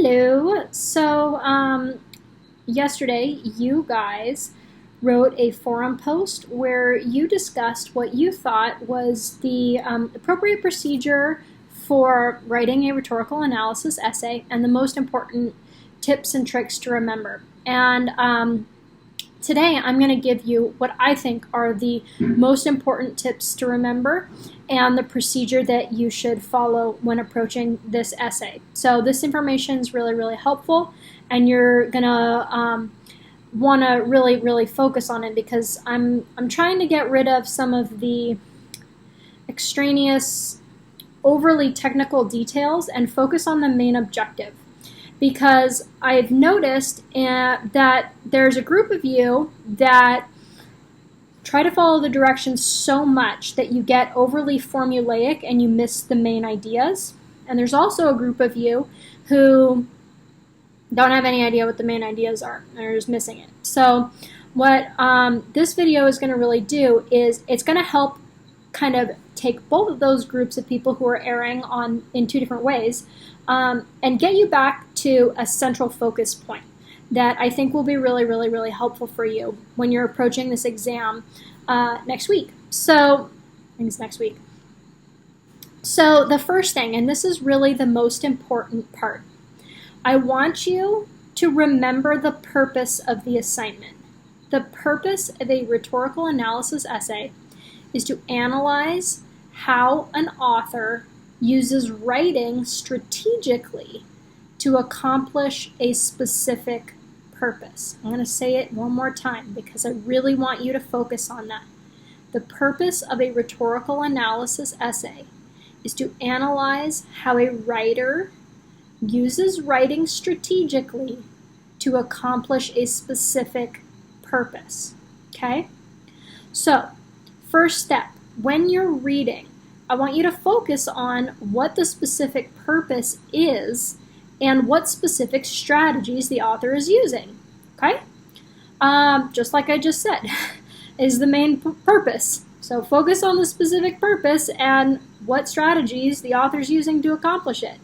Hello. Yesterday you guys wrote a forum post where you discussed what you thought was the appropriate procedure for writing a rhetorical analysis essay and the most important tips and tricks to remember. And today I'm going to give you what I think are the most important tips to remember and the procedure that you should follow when approaching this essay. So this information is really, really helpful, and you're going to want to really focus on it because I'm trying to get rid of some of the extraneous, overly technical details and focus on the main objective. Because I've noticed that there's a group of you that try to follow the directions so much that you get overly formulaic and you miss the main ideas. And there's also a group of you who don't have any idea what the main ideas are. They're just missing it. So what this video is going to really do is it's going to help kind of take both of those groups of people who are erring in two different ways and get you back to a central focus point that I think will be really helpful for you when you're approaching this exam next week. So, I think it's next week. So the first thing, and this is really the most important part, I want you to remember the purpose of the assignment. The purpose of a rhetorical analysis essay is to analyze how an author uses writing strategically to accomplish a specific purpose. I'm going to say it one more time because I really want you to focus on that. The purpose of a rhetorical analysis essay is to analyze how a writer uses writing strategically to accomplish a specific purpose. Okay? So, first step, when you're reading, I want you to focus on what the specific purpose is and what specific strategies the author is using. Okay? Just like I just said, is the main purpose. So focus on the specific purpose and what strategies the author is using to accomplish it.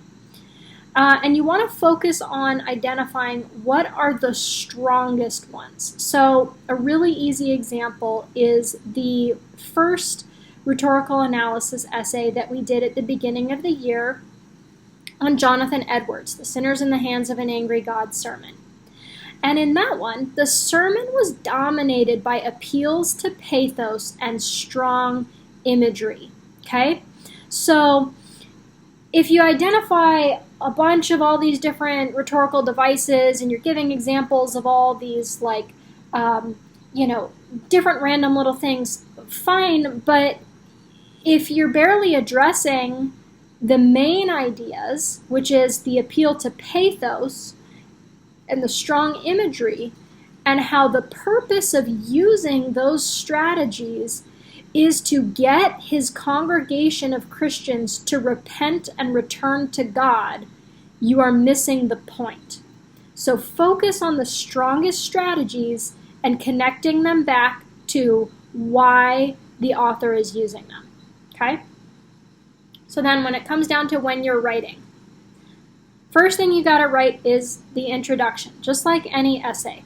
And you want to focus on identifying what are the strongest ones. So a really easy example is the first rhetorical analysis essay that we did at the beginning of the year on Jonathan Edwards, The Sinners in the Hands of an Angry God sermon. And in that one, the sermon was dominated by appeals to pathos and strong imagery. Okay? So if you identify a bunch of all these different rhetorical devices and you're giving examples of all these different random little things, fine, but if you're barely addressing the main ideas, which is the appeal to pathos and the strong imagery, and how the purpose of using those strategies is to get his congregation of Christians to repent and return to God, you are missing the point. So focus on the strongest strategies and connecting them back to why the author is using them. Okay? So then when it comes down to when you're writing, first thing you got to write is the introduction, just like any essay.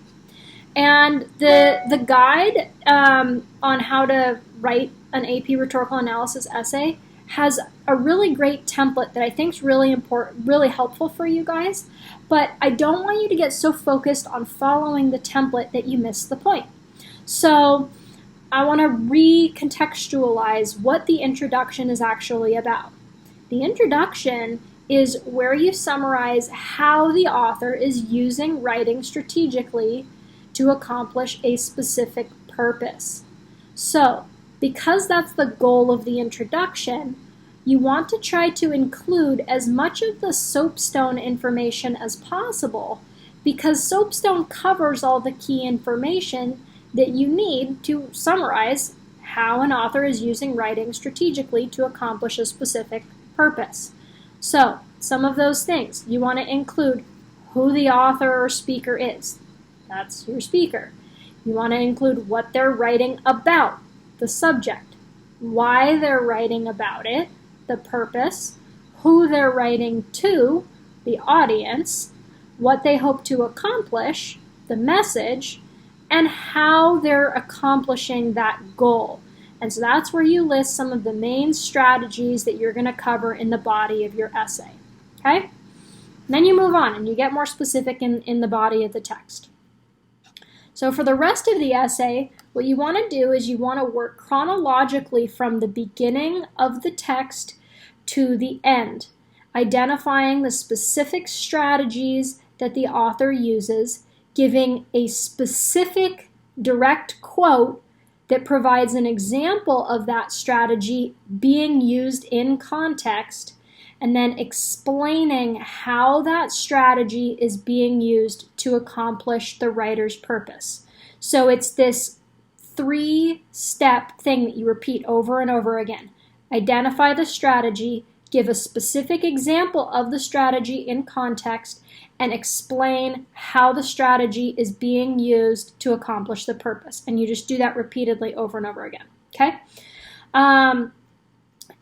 And the guide on how to write an AP rhetorical analysis essay has a really great template that I think is really important, really helpful for you guys. But I don't want you to get so focused on following the template that you miss the point. So I want to recontextualize what the introduction is actually about. The introduction is where you summarize how the author is using writing strategically to accomplish a specific purpose. So, because that's the goal of the introduction, you want to try to include as much of the soapstone information as possible, because soapstone covers all the key information that you need to summarize how an author is using writing strategically to accomplish a specific purpose. So, some of those things, you want to include who the author or speaker is. That's your speaker. You want to include what they're writing about, the subject, why they're writing about it, the purpose, who they're writing to, the audience, what they hope to accomplish, the message, and how they're accomplishing that goal. And so that's where you list some of the main strategies that you're going to cover in the body of your essay. Okay? And then you move on and you get more specific in the body of the text. So for the rest of the essay, what you want to do is you want to work chronologically from the beginning of the text to the end, identifying the specific strategies that the author uses, giving a specific direct quote that provides an example of that strategy being used in context, and then explaining how that strategy is being used to accomplish the writer's purpose. So it's this 3-step thing that you repeat over and over again. Identify the strategy, give a specific example of the strategy in context, and explain how the strategy is being used to accomplish the purpose. And you just do that repeatedly over and over again. Okay?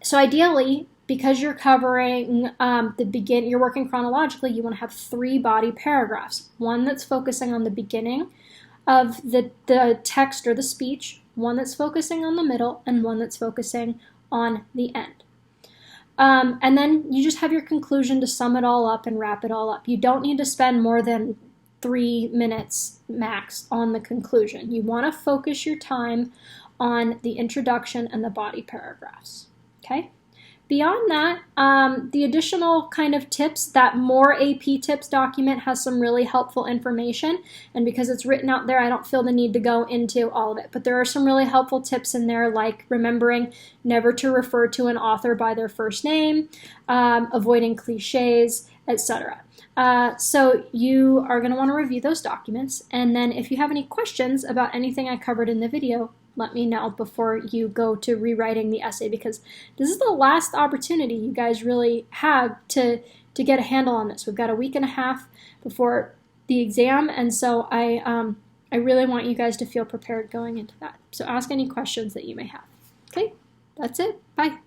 So ideally, because you're covering you're working chronologically, you want to have 3 body paragraphs. One that's focusing on the beginning of the text or the speech, one that's focusing on the middle, and one that's focusing on the end. And then you just have your conclusion to sum it all up and wrap it all up. You don't need to spend more than 3 minutes max on the conclusion. You want to focus your time on the introduction and the body paragraphs. Okay? Beyond that, the additional kind of tips, that More AP Tips document has some really helpful information, and because it's written out there, I don't feel the need to go into all of it, but there are some really helpful tips in there, like remembering never to refer to an author by their first name, avoiding cliches, etc. So you are going to want to review those documents, and then if you have any questions about anything I covered in the video, let me know before you go to rewriting the essay, because this is the last opportunity you guys really have to get a handle on this. We've got a week and a half before the exam, and so I really want you guys to feel prepared going into that. So ask any questions that you may have. Okay, that's it. Bye.